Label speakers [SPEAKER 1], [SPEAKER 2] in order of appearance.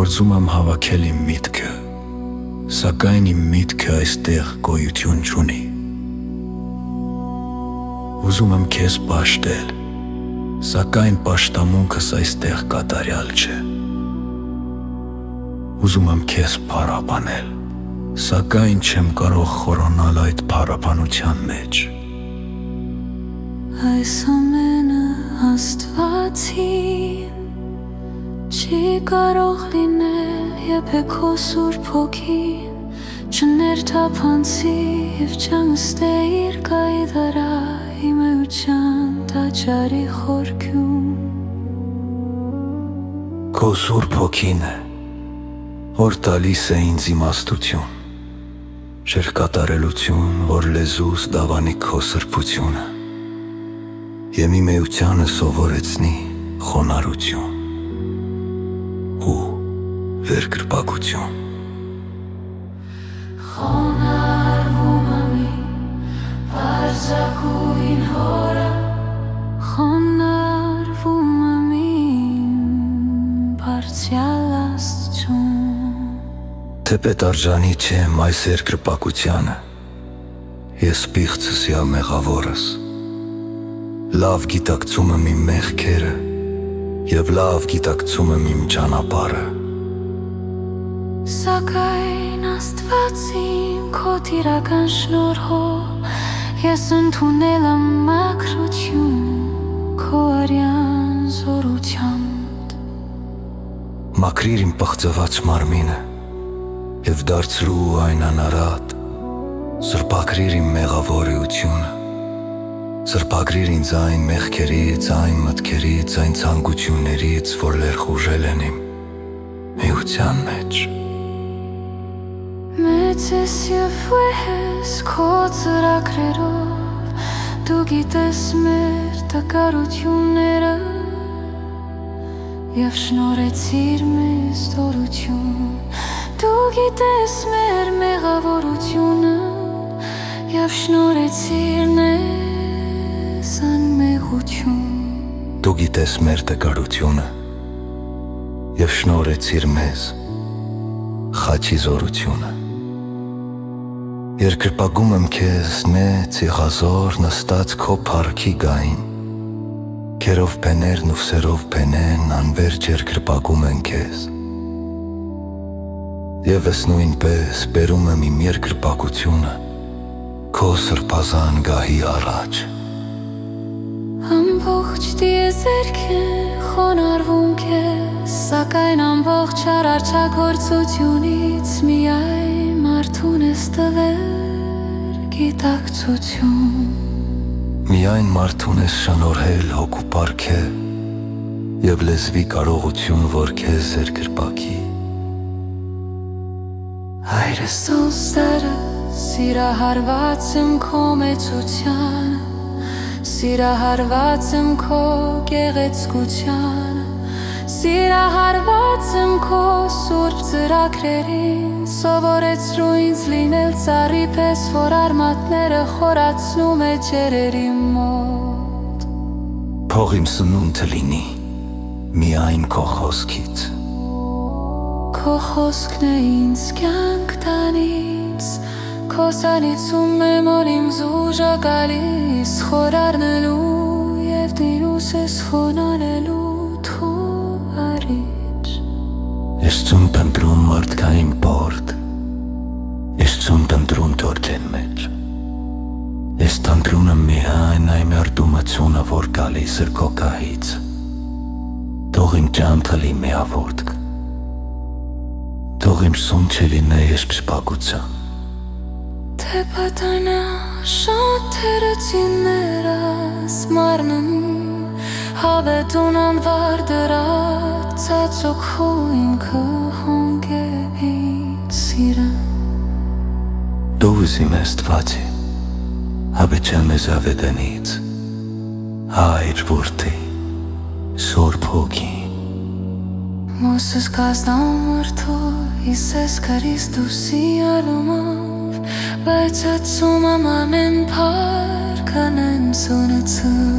[SPEAKER 1] Փորձում եմ հավաքել իմ միտքը, սակայն իմ միտքը այստեղ գոյություն չունի։ Ուզում եմ քեզ պաշտել, սակայն պաշտամունքս այստեղ կատարյալ չէ։ Ուզում եմ քեզ փառաբանել, սակայն չեմ կարող խորանալ այդ փառաբանության մեջ։
[SPEAKER 2] Այս ամենը Աստվածին չի կարող լինել, եթե քո Սուրբ Հոգին չներթափանցի և չանցնե իր կայդարա իմ էության տաճարի խորքում։
[SPEAKER 1] Քո Սուրբ Հոգին է, որ տալիս է ինձ իմաստություն, շրջկատարելություն, որ լեզուս դավանի քո սրբությունը և իմ էությանը սովորեցնի խոնարհություն ու վերկրպագություն։
[SPEAKER 2] Խոնարհվում եմ իմ բարձրագույն Հորը, խոնարհվում եմ իմ բարձրյալ Աստծուն։
[SPEAKER 1] Թեպետ արժանի չեմ այս երկրպագությանը, ես պիղծս և մեղավորս, լավ գիտակցում եմ իմ մեղքերը և լավ գիտակցում եմ իմ ճանապարհը։
[SPEAKER 2] Սակայն Աստված իմ քո տիրական շնորհով ես ընդունել եմ մաքրություն քո արյան զորությամբ։
[SPEAKER 1] Մաքրիր իմ պղծված մարմինը և դարձրու այն անարատ, սրբագրիր իմ մեղավոր էությունը, սրբագրիր ինձ այն մեղքերից, այն մտքերից, այն ցանկություններից, որ ներխուժել են իմ էության մեջ։
[SPEAKER 2] Մեծ ես և վեհ ես քո ծրագրերով, դու գիտես մեր տկարությունները և շնորհեցիր մեզ դորություն, դու գիտես մեր մեղավորությունը և շնորհեցիր մեզ անմեղություն։
[SPEAKER 1] Դու գիտես մեր տկարությունը և շնորհեցիր մեզ խաչի զորությունը։ Երկրպագում եմ քեզ նեծ իղազոր նստած քո փառքի գային, քերով փեներն ու սերով փենեն անվերջ երկրպագում են քեզ։ Եվ ես նույնպես բերում եմ իմ երկրպագությունը քո սրբազան գահի առաջ։
[SPEAKER 2] Ամբողջ տիեզերք են խոնարհվում քեզ, սակայն ամբողջ արարչագործությունից միայն մարդուն ես տվել գիտակցություն։
[SPEAKER 1] Միայն մարդուն ես շնորհել հոգու պարգև և լեզվի կարողություն, որ քեզ երկրպագի։
[SPEAKER 2] Հայրս Աստծո, սիրահարված եմ քո մեծությանը, սիրահարված եմ քո գեղեցկությանը, սիրահարված եմ քո սուրբ ծրագրերին, սովորեցրու ինձ լինել ծառի պես, որ արմատները խորացնում է ջերերի մոտ։
[SPEAKER 1] Թող իմ սնունդը լինի միայն քո խոսքից։
[SPEAKER 2] Քո խոսքն է ինձ կյանք տանից, քո սանիցում եմ որ իմ զուժը գալիս, խորարնելու և դիրուս ես խոնարելու թո արիչ։
[SPEAKER 1] Ես ծուն պնդրում մարդկային պորդ, ես ծուն պնդրում թորջեն մեջ, ես տնդրում եմ միայն այն մերդումացունը, որ գալիս էր քո գահից, թող իմ ճանթը լի միավորդք, թող իմ սուն չլինե ես պսպագության։
[SPEAKER 2] Թե պատանա շատերը ծիններս մարնում, հավետուն անվար դրած ծածոքու ինքը հոնգե ինձ սիրը։
[SPEAKER 1] Դու ուզիմ ես տվացի, հավեչան մեզ ավետանից, հայր որդի, Սուրբ Հոգի։
[SPEAKER 2] Մոսս կազդամորդո Իսես Քրիստոսի արումով, բայց ածում եմ ամեն պար կանեմ սունացում։